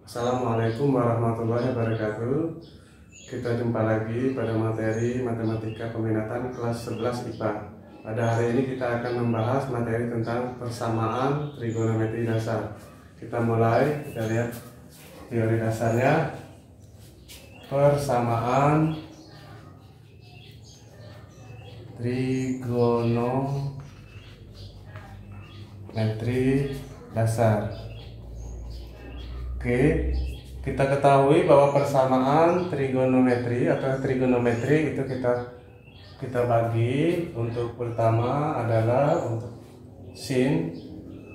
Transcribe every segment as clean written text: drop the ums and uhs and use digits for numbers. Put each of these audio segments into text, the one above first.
Assalamualaikum warahmatullahi wabarakatuh. Kita jumpa lagi pada materi Matematika Peminatan kelas 11 IPA. Pada hari ini kita akan membahas materi tentang persamaan trigonometri dasar. Kita mulai, kita lihat teori dasarnya. Persamaan trigonometri dasar. Oke, kita ketahui bahwa persamaan trigonometri atau trigonometri itu kita bagi. Untuk pertama adalah untuk sin,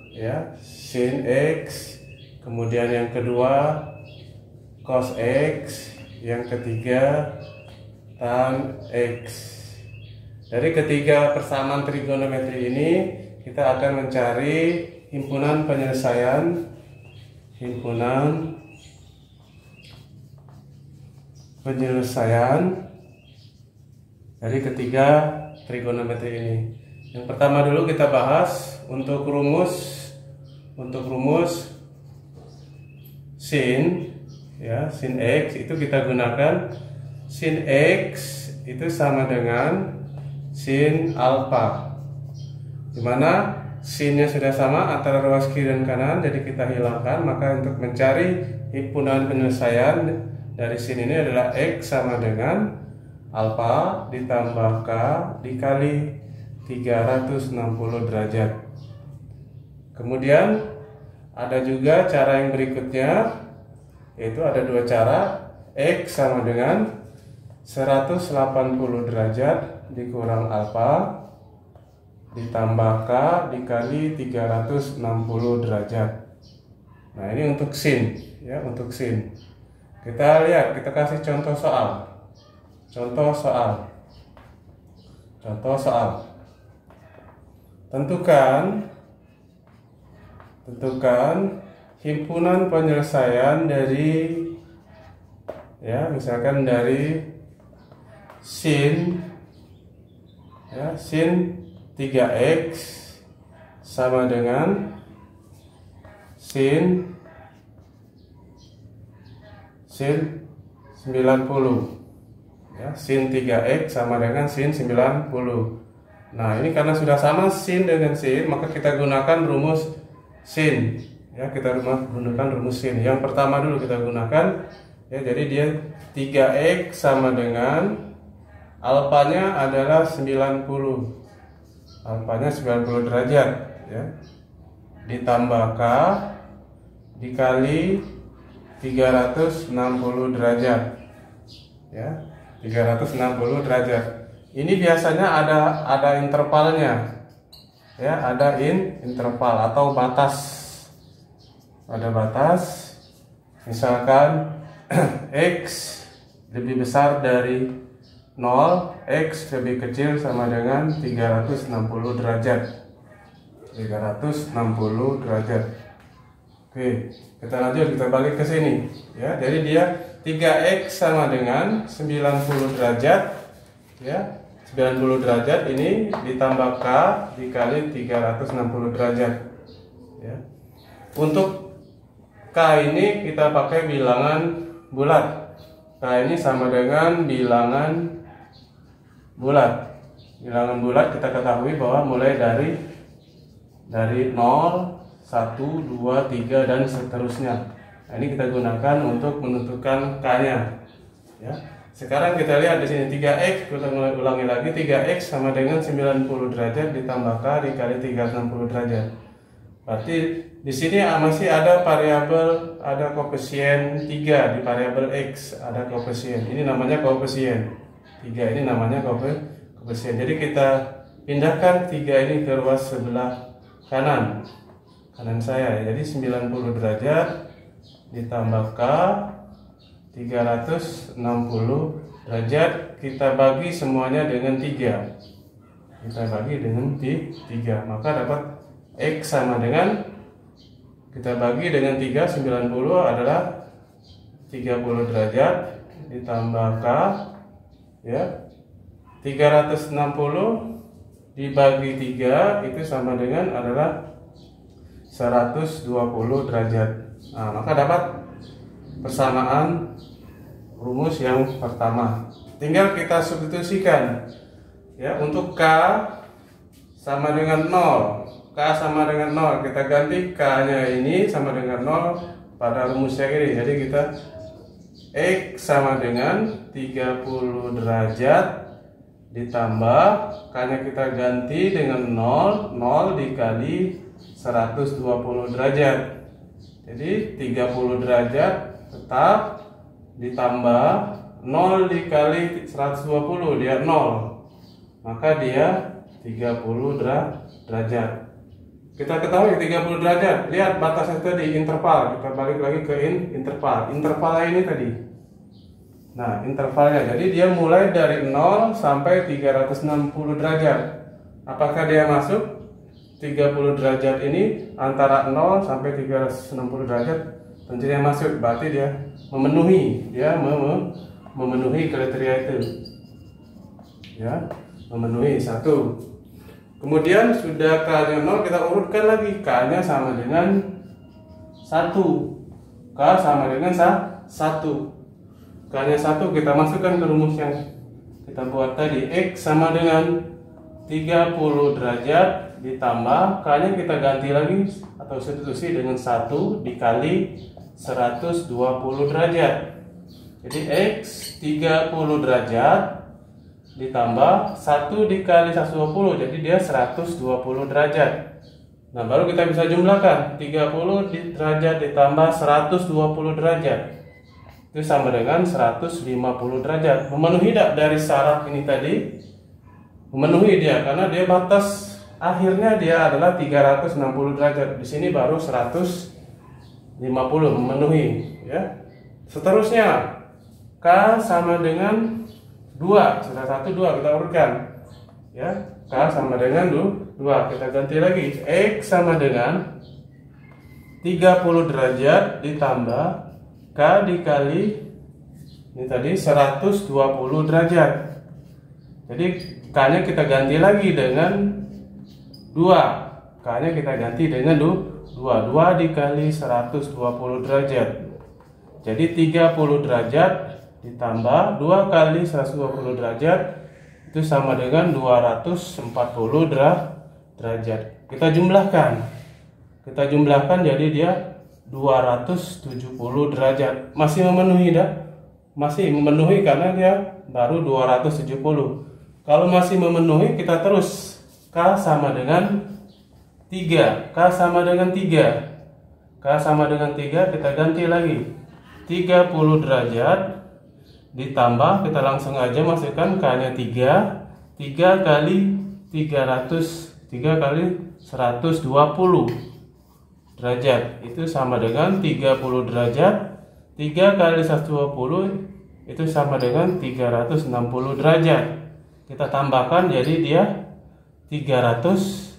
ya, sin x, kemudian yang kedua cos x, yang ketiga tan x. Dari ketiga persamaan trigonometri ini kita akan mencari himpunan penyelesaian dari ketiga trigonometri ini. Yang pertama dulu kita bahas untuk rumus sin, ya, sin x itu kita gunakan sin x itu sama dengan sin alfa, dimana sinnya sudah sama antara ruas kiri dan kanan, jadi kita hilangkan. Maka untuk mencari himpunan penyelesaian dari sin ini adalah x sama dengan alfa ditambah k dikali 360 derajat. Kemudian ada juga cara yang berikutnya, yaitu ada dua cara. X sama dengan 180 derajat dikurang alfa ditambah k dikali 360 derajat. Nah, ini untuk sin, ya, untuk sin. Kita lihat, kita kasih contoh soal. Tentukan himpunan penyelesaian dari, ya, misalkan dari sin, ya, sin 3x sama dengan sin 90, ya, sin 3x sama dengan sin 90. Nah, ini karena sudah sama sin dengan sin, maka kita gunakan rumus sin, ya, kita gunakan rumus sin. Yang pertama dulu kita gunakan, ya, jadi dia 3x sama dengan alfanya adalah 90. Alfanya 90 derajat, ya, ditambah k dikali 360 derajat, ya, 360 derajat. Ini biasanya ada intervalnya, ya, ada interval atau batas. Ada batas, misalkan x lebih besar dari 0, x lebih kecil sama dengan 360 derajat. 360 derajat. Oke, kita lanjut, kita balik ke sini, ya. Jadi dia 3x sama dengan 90 derajat, ya. 90 derajat ini ditambah k dikali 360 derajat, ya. Untuk k ini kita pakai bilangan bulat. K ini sama dengan bilangan bulat. Bilangan bulat kita ketahui bahwa mulai dari 0, 1, 2, 3 dan seterusnya. Nah, ini kita gunakan untuk menentukan k-nya, ya. Sekarang kita lihat di sini 3x, kita ulangi lagi, 3x sama dengan 90 derajat ditambah k dikali 360 derajat. Berarti di sini masih ada variabel, ada koefisien 3 di variabel x, ada koefisien. Ini namanya koefisien 3, ini namanya koefisien. Jadi kita pindahkan 3 ini ke ruas sebelah kanan saya. Jadi 90 derajat ditambah k 360 derajat, kita bagi semuanya dengan 3. Kita bagi dengan 3, maka dapat x sama dengan, kita bagi dengan 3, 90 adalah 30 derajat ditambah k, ya, 360 dibagi 3 itu sama dengan adalah 120 derajat. Nah, maka dapat persamaan rumus yang pertama. Tinggal kita substitusikan ya. Untuk K sama dengan 0, K sama dengan 0, kita ganti K nya ini sama dengan 0 pada rumus yang ini. Jadi kita X sama dengan 30 derajat ditambah K nya kita ganti dengan 0 dikali 120 derajat. Jadi 30 derajat tetap ditambah 0 dikali 120, dia 0, maka dia 30 derajat. Kita ketahui 30 derajat, lihat batasnya tadi interval, kita balik lagi ke intervalnya ini tadi. Nah, intervalnya, jadi dia mulai dari 0 sampai 360 derajat. Apakah dia masuk? 30 derajat ini antara 0 sampai 360 derajat tentunya masuk, berarti dia memenuhi, memenuhi kriteria itu ya, memenuhi satu. Kemudian sudah K nya 0, kita urutkan lagi, K nya sama dengan 1, K sama dengan 1, K nya 1 kita masukkan ke rumus yang kita buat tadi. X sama dengan 30 derajat ditambah K nya kita ganti lagi atau substitusi dengan 1 dikali 120 derajat. Jadi X 30 derajat ditambah 1 dikali 120, jadi dia 120 derajat. Nah, baru kita bisa jumlahkan 30 derajat ditambah 120 derajat, itu sama dengan 150 derajat. Memenuhi tidak dari syarat ini tadi? Memenuhi dia, karena dia batas akhirnya dia adalah 360 derajat. Di sini baru 150, memenuhi ya. Seterusnya K sama dengan 2, sudah 1 2 kita urutkan ya. K sama dengan 2, kita ganti lagi. X sama dengan 30 derajat ditambah K dikali ini tadi 120 derajat. Jadi K nya kita ganti lagi dengan 2, K nya kita ganti dengan 2 dikali 120 derajat. Jadi 30 derajat ditambah 2 kali 120 derajat itu sama dengan 240 derajat. Kita jumlahkan jadi dia 270 derajat. Masih memenuhi dah? Masih memenuhi karena dia baru 270. Kalau masih memenuhi kita terus. K sama dengan 3, K sama dengan 3, K sama dengan 3 kita ganti lagi 30 derajat ditambah, kita langsung aja masukkan K nya 3 kali 300, 3 kali 120 derajat itu sama dengan 30 derajat, 3 kali 120 itu sama dengan 360 derajat. Kita tambahkan jadi dia 300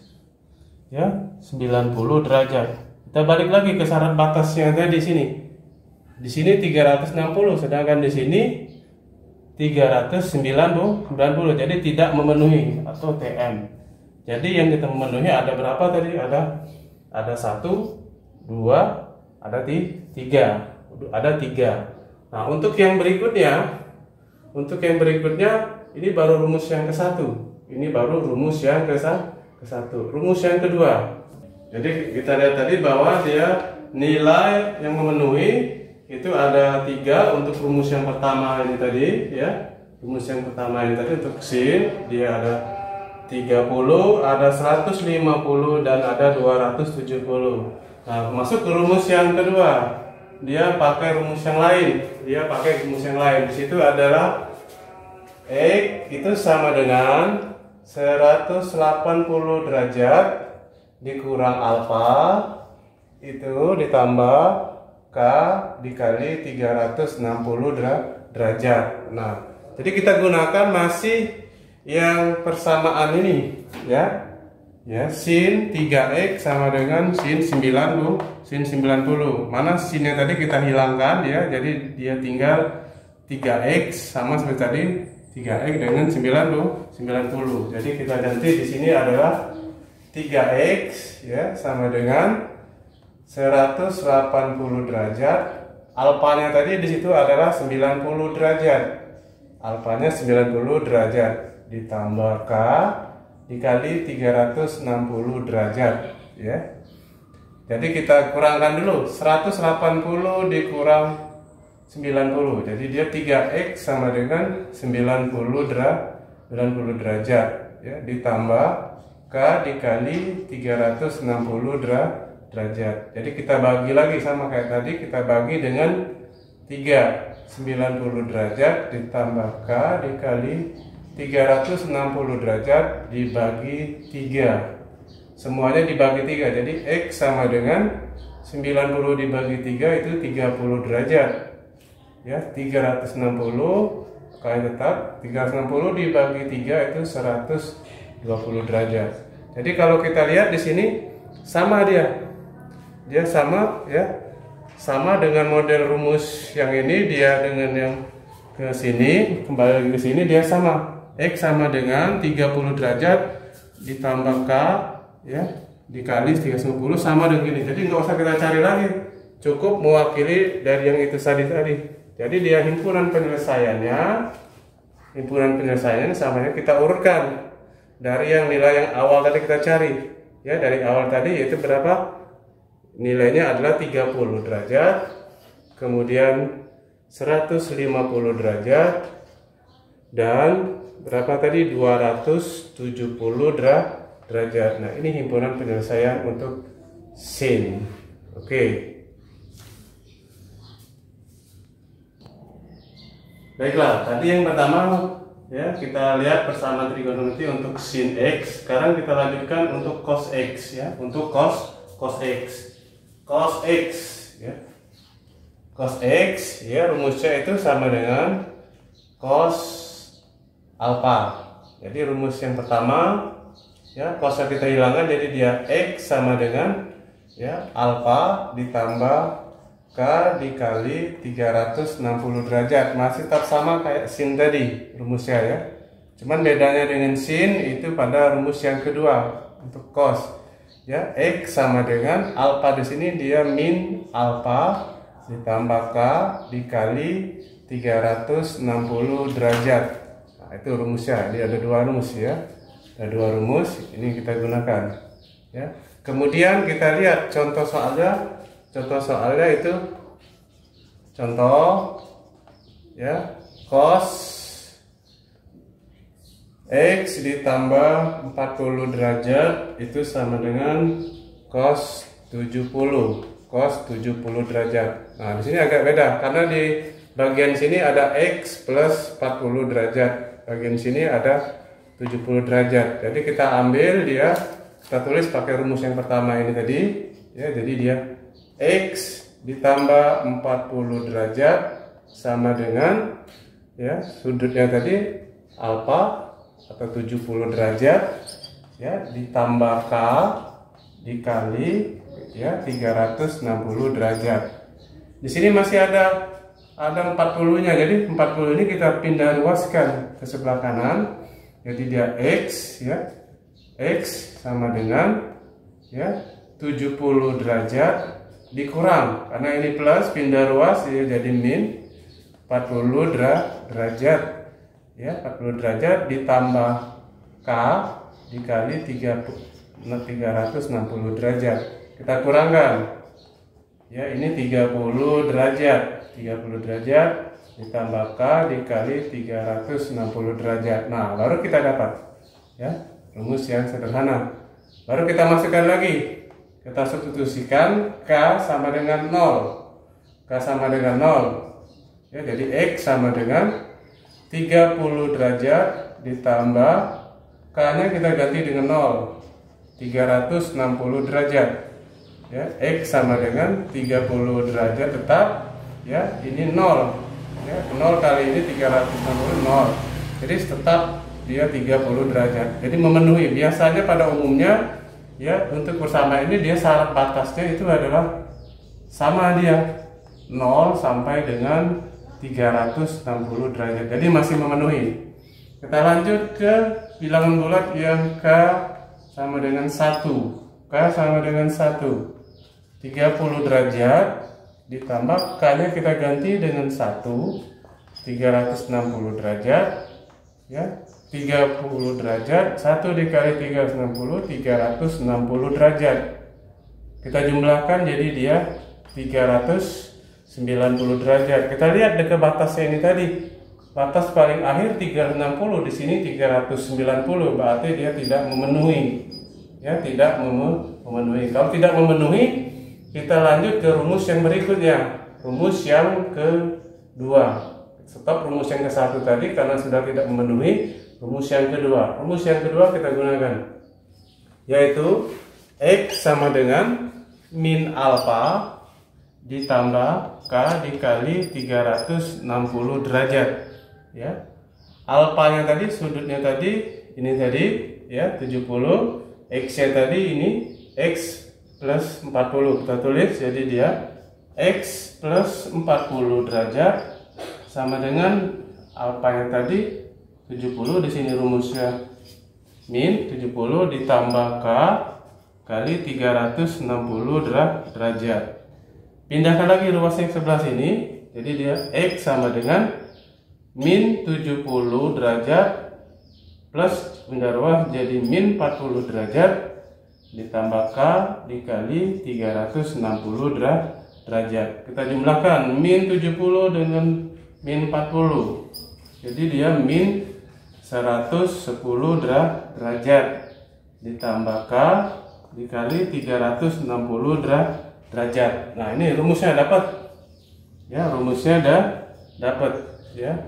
ya 90 derajat. Kita balik lagi ke syarat batasnya tadi di sini. Di sini 360, sedangkan di sini 390, jadi tidak memenuhi atau TM. Jadi yang kita memenuhi ada berapa tadi? Ada 1, 2, ada 3. Ada 3. Nah, untuk yang berikutnya ini baru rumus yang ke-1. Ini baru rumus yang ke-1. Rumus yang kedua. Jadi kita lihat tadi bahwa dia nilai yang memenuhi itu ada 3 untuk rumus yang pertama ini tadi ya. Rumus yang pertama ini tadi untuk sin dia ada 30, ada 150 dan ada 270. Nah, masuk ke rumus yang kedua. Dia pakai rumus yang lain. Di situ adalah X itu sama dengan 180 derajat dikurang alfa itu ditambah K dikali 360 derajat. Nah, jadi kita gunakan masih yang persamaan ini ya. Ya, sin 3x sama dengan sin 90. Mana sinnya tadi kita hilangkan ya. Jadi dia tinggal 3x sama seperti tadi 3x dengan 90. Jadi kita ganti di sini adalah 3x ya sama dengan 180 derajat alfanya tadi di situ adalah 90 derajat. Alfanya 90 derajat ditambah K dikali 360 derajat, ya. Jadi kita kurangkan dulu, 180 dikurang 90. Jadi dia 3X sama dengan 90 derajat, ya, ditambah K dikali 360 derajat. Jadi kita bagi lagi sama kayak tadi, kita bagi dengan 3. 90 derajat ditambah K dikali 360 derajat dibagi 3. Semuanya dibagi 3. Jadi X sama dengan 90 dibagi 3 itu 30 derajat. Ya, 360 kali tetap 360 dibagi 3 itu 120 derajat. Jadi kalau kita lihat di sini sama dia. Dia sama, ya. Sama dengan model rumus yang ini, dia dengan yang ke sini, kembali ke sini dia sama. X sama dengan 30 derajat ditambah K, ya, dikali 360 sama dengan ini. Jadi nggak usah kita cari lagi, cukup mewakili dari yang itu tadi. Jadi dia himpunan penyelesaiannya samanya kita urutkan dari yang nilai yang awal tadi kita cari, ya, dari awal tadi yaitu berapa? Nilainya adalah 30 derajat, kemudian 150 derajat, dan berapa tadi? 270 derajat. Nah, ini himpunan penyelesaian untuk sin. Oke. Baiklah, tadi yang pertama, ya, kita lihat bersama trigonometri untuk sin X. Sekarang kita lanjutkan untuk cos X, ya, untuk cos X. Cos X, ya. Cos X, ya, rumusnya itu sama dengan cos alfa. Jadi rumus yang pertama, ya, cosnya kita hilangkan, jadi dia X sama dengan, ya, alfa ditambah K dikali 360 derajat. Masih tetap sama kayak sin tadi rumusnya, ya. Cuman bedanya dengan sin itu pada rumus yang kedua untuk cos. Ya, X sama dengan alfa di sini dia min alfa ditambah K dikali 360 derajat. Nah, itu rumusnya. Jadi ada dua rumus, ya. Ada dua rumus, ini kita gunakan, ya. Kemudian kita lihat contoh soalnya. Contoh soalnya itu contoh, ya, cos X ditambah 40 derajat itu sama dengan cos 70 derajat. Nah, di sini agak beda karena di bagian sini ada X plus 40 derajat, bagian sini ada 70 derajat. Jadi kita ambil dia, kita tulis pakai rumus yang pertama ini tadi, ya. Jadi dia X ditambah 40 derajat sama dengan, ya, sudutnya tadi alfa atau 70 derajat, ya, ditambah K dikali, ya, 360 derajat. Di sini masih ada 40-nya. Jadi 40 ini kita pindah luaskan ke sebelah kanan. Jadi dia X, ya. X sama dengan, ya, 70 derajat dikurang, karena ini plus pindah luas, ya, jadi min 40 derajat. Ya, 40 derajat ditambah K dikali 360 derajat. Kita kurangkan. Ya, ini 30 derajat. 30 derajat ditambah K dikali 360 derajat. Nah, baru kita dapat, ya, rumus yang sederhana. Baru kita masukkan lagi. Kita substitusikan K sama dengan 0. K sama dengan 0. Ya, jadi X sama dengan 30 derajat ditambah K-nya kita ganti dengan 0. 360 derajat. Ya, X sama dengan 30 derajat tetap, ya, ini 0. Ya, 0 kali ini 360 0. Jadi tetap dia 30 derajat. Jadi memenuhi. Biasanya pada umumnya, ya, untuk bersama ini dia syarat batasnya itu adalah sama dia 0 sampai dengan 360 derajat. Jadi masih memenuhi. Kita lanjut ke bilangan bulat yang K sama dengan 1. K sama dengan 1. 30 derajat ditambah K-nya kita ganti dengan 1, 360 derajat, ya, 30 derajat, 1 dikali 360, 360 derajat. Kita jumlahkan jadi dia 390 derajat. Kita lihat dekat batasnya ini tadi. Batas paling akhir 360, di sini 390, berarti dia tidak memenuhi. Ya, tidak memenuhi. Kalau tidak memenuhi, kita lanjut ke rumus yang berikutnya. Rumus yang kedua. Stop rumus yang ke-1 tadi karena sudah tidak memenuhi. Rumus yang kedua. Rumus yang kedua kita gunakan, yaitu X sama dengan min alfa ditambah K dikali 360 derajat. Ya, alfanya tadi, sudutnya tadi, ini tadi, ya, 70. X-nya tadi ini X plus 40. Kita tulis jadi dia X plus 40 derajat sama dengan alfanya tadi 70. Di sini rumusnya min 70 ditambah K kali 360 derajat. Pindahkan lagi ruas yang sebelah sini, jadi dia X sama dengan min 70 derajat plus pindah ruas jadi min 40 derajat ditambah K dikali 360 derajat. Kita jumlahkan min 70 dengan min 40, jadi dia min 110 derajat ditambah K dikali 360 derajat. Nah, ini rumusnya dapat. Ya, rumusnya dapat, ya.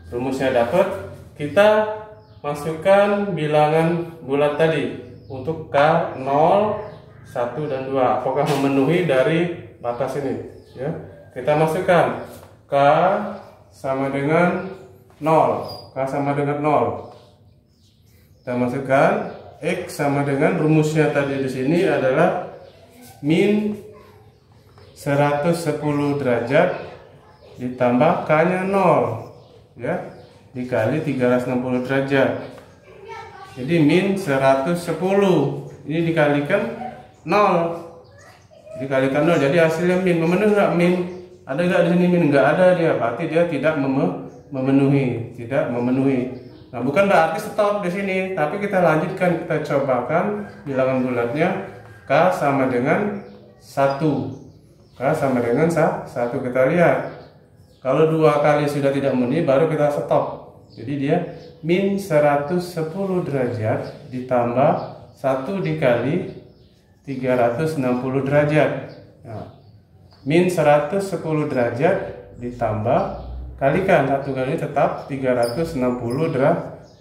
Rumusnya dapat. Kita masukkan bilangan bulat tadi untuk K 0, 1 dan 2. Apakah memenuhi dari batas ini? Ya. Kita masukkan K sama dengan 0. K sama dengan 0. Kita masukkan X sama dengan rumusnya tadi di sini adalah min 110 derajat ditambah K-nya 0, ya, dikali 360 derajat. Jadi min 110 ini dikalikan 0. Dikalikan 0, jadi hasilnya min. Memenuhi nggak min? Ada nggak di sini min? Nggak ada dia, berarti dia tidak memenuhi, tidak memenuhi. Nah, bukan berarti stop di sini, tapi kita lanjutkan, kita cobakan bilangan bulatnya. K sama dengan 1. K sama dengan 1. Kita lihat. Kalau 2 kali sudah tidak memenuhi, baru kita stop. Jadi dia min 110 derajat ditambah 1 dikali 360 derajat. Nah, min 110 derajat ditambah, kalikan 1 kali tetap 360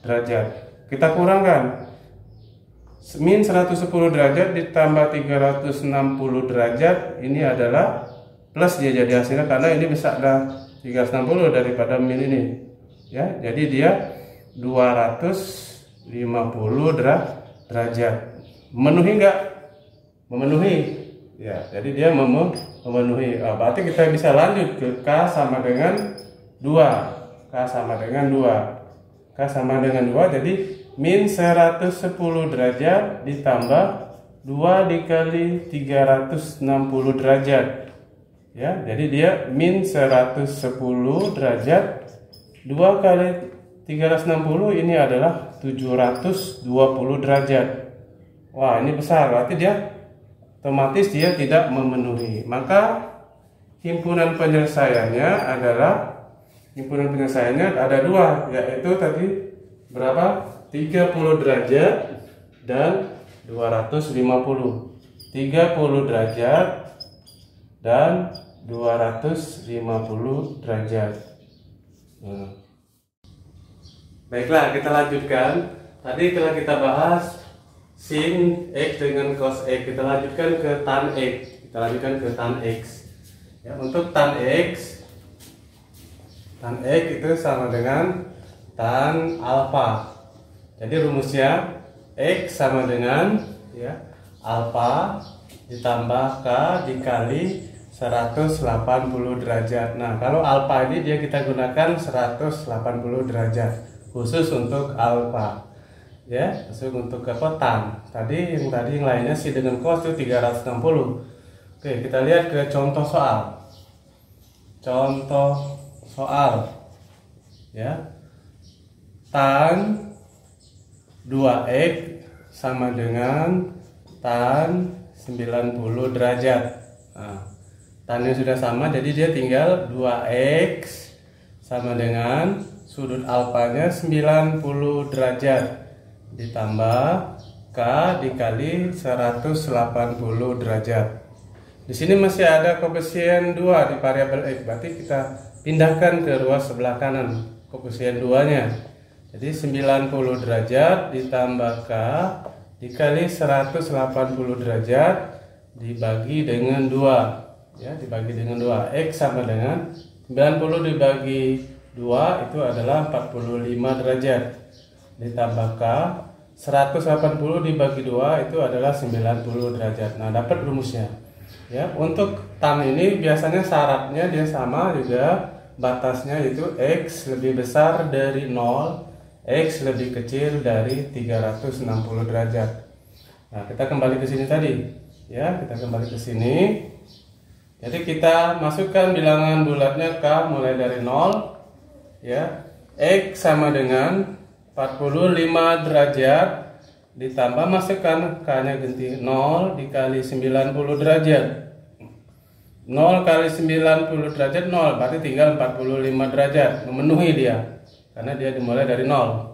derajat. Kita kurangkan. Min 110 derajat ditambah 360 derajat, ini adalah plus dia jadi hasilnya, karena ini besar dah 360 daripada min ini. Ya, jadi dia 250 derajat. Memenuhi enggak? Memenuhi. Ya, jadi dia memenuhi. Berarti kita bisa lanjut ke K sama dengan 2. K sama dengan 2. K sama dengan 2, jadi min 110 derajat ditambah 2 dikali 360 derajat. Ya, jadi dia min 110 derajat 2 kali 360, ini adalah 720 derajat. Wah, ini besar, berarti dia otomatis dia tidak memenuhi. Maka himpunan penyelesaiannya ada 2, yaitu tadi berapa? 30 derajat dan 250. 30 derajat dan 250 derajat. Baiklah, kita lanjutkan. Tadi telah kita bahas sin X dengan cos X. Kita lanjutkan ke tan X. Ya, untuk tan X itu sama dengan tan alfa. Jadi rumusnya X sama dengan, ya, alfa ditambah K dikali 180 derajat. Nah, kalau alfa ini dia kita gunakan 180 derajat khusus untuk alfa. Ya, khusus untuk tan. Yang lainnya sih dengan cos itu 360. Oke, kita lihat ke contoh soal. contoh soal ya. Tan 2x sama dengan tan 90 derajat. Nah, tannya sudah sama, jadi dia tinggal 2x sama dengan sudut alfanya 90 derajat ditambah K dikali 180 derajat. Di sini masih ada koefisien 2 di variabel X, berarti kita pindahkan ke ruas sebelah kanan koefisien 2-nya. Jadi 90 derajat ditambah K dikali 180 derajat dibagi dengan 2 ya, dibagi dengan 2. X sama dengan 90 dibagi 2 itu adalah 45 derajat ditambah K 180 dibagi 2 itu adalah 90 derajat. Nah, dapat rumusnya ya. Untuk tan ini biasanya syaratnya dia sama juga, batasnya itu X lebih besar dari 0, X lebih kecil dari 360 derajat. Nah, kita kembali ke sini tadi ya, kita kembali ke sini. Jadi kita masukkan bilangan bulatnya K mulai dari 0 ya. X sama dengan 45 derajat ditambah, masukkan K-nya ganti 0 dikali 90 derajat. 0 kali 90 derajat 0, berarti tinggal 45 derajat, memenuhi dia karena dia dimulai dari 0.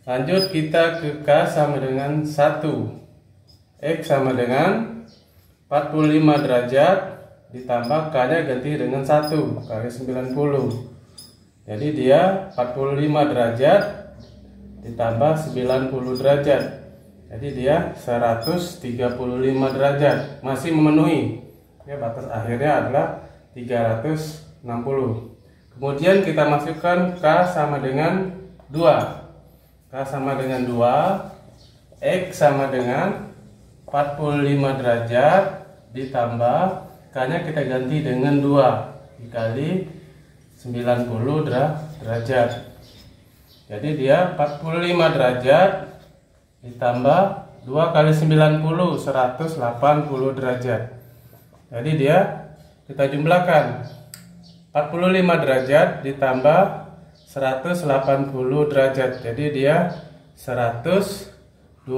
Lanjut kita ke K sama dengan 1. X sama dengan 45 derajat ditambah K-nya ganti dengan 1 kali 90. Jadi dia 45 derajat ditambah 90 derajat. Jadi dia 135 derajat, masih memenuhi. Ya, batas akhirnya adalah 360. Kemudian kita masukkan K sama dengan 2. K sama dengan 2. X sama dengan 45 derajat ditambah K-nya kita ganti dengan 2 dikali 90 derajat. Jadi dia 45 derajat ditambah 2 kali 90 180 derajat. Jadi dia kita jumlahkan 45 derajat ditambah 180 derajat. Jadi dia 125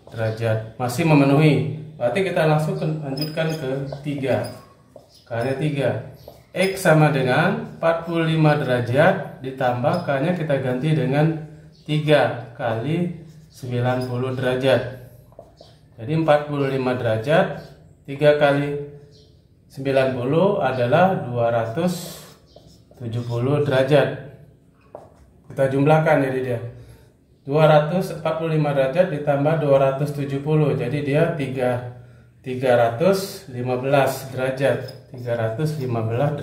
derajat, masih memenuhi. Berarti kita langsung lanjutkan ke 3. K-nya 3. X sama dengan 45 derajat ditambah K-nya kita ganti dengan 3 kali 90 derajat. Jadi 45 derajat 3 kali 90 adalah 270 derajat. Kita jumlahkan, jadi dia 245 derajat ditambah 270, jadi dia 315 derajat. 315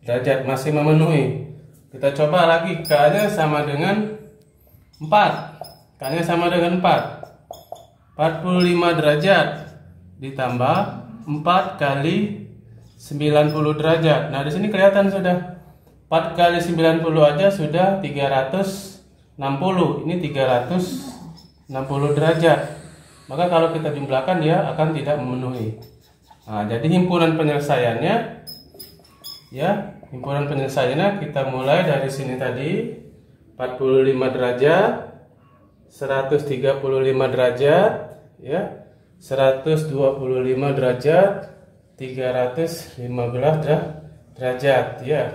derajat, masih memenuhi. Kita coba lagi, K-nya sama dengan 4. K-nya sama dengan 4. 45 derajat ditambah 4 kali 90 derajat. Nah, di sini kelihatan sudah 4 kali 90 aja sudah 360. Ini 360 derajat. Maka kalau kita jumlahkan dia akan tidak memenuhi. Nah, jadi himpunan penyelesaiannya ya, himpunan penyelesaiannya kita mulai dari sini tadi 45 derajat, 135 derajat ya, 125 derajat, 315 derajat ya.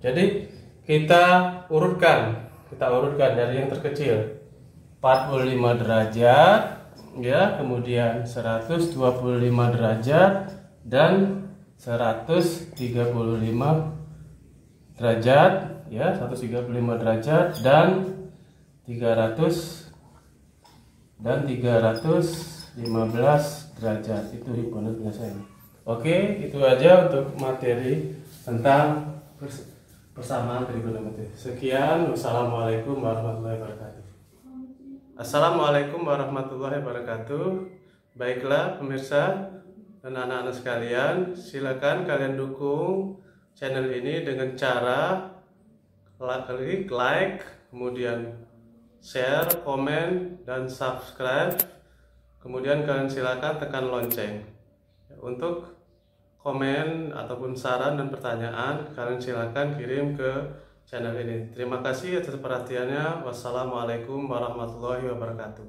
Jadi kita urutkan dari yang terkecil. 45 derajat ya, kemudian 125 derajat dan 135 derajat ya, 135 derajat dan 315 derajat. Itu himpunan penyelesaian. Oke, itu aja untuk materi tentang persamaan trigonometri. Sekian, wassalamualaikum warahmatullahi wabarakatuh. Assalamualaikum warahmatullahi wabarakatuh. Baiklah pemirsa dan anak-anak sekalian, silakan kalian dukung channel ini dengan cara klik like, kemudian share, komen, dan subscribe. Kemudian kalian silakan tekan lonceng untuk komen ataupun saran dan pertanyaan, kalian silakan kirim ke channel ini. Terima kasih atas perhatiannya. Wassalamualaikum warahmatullahi wabarakatuh.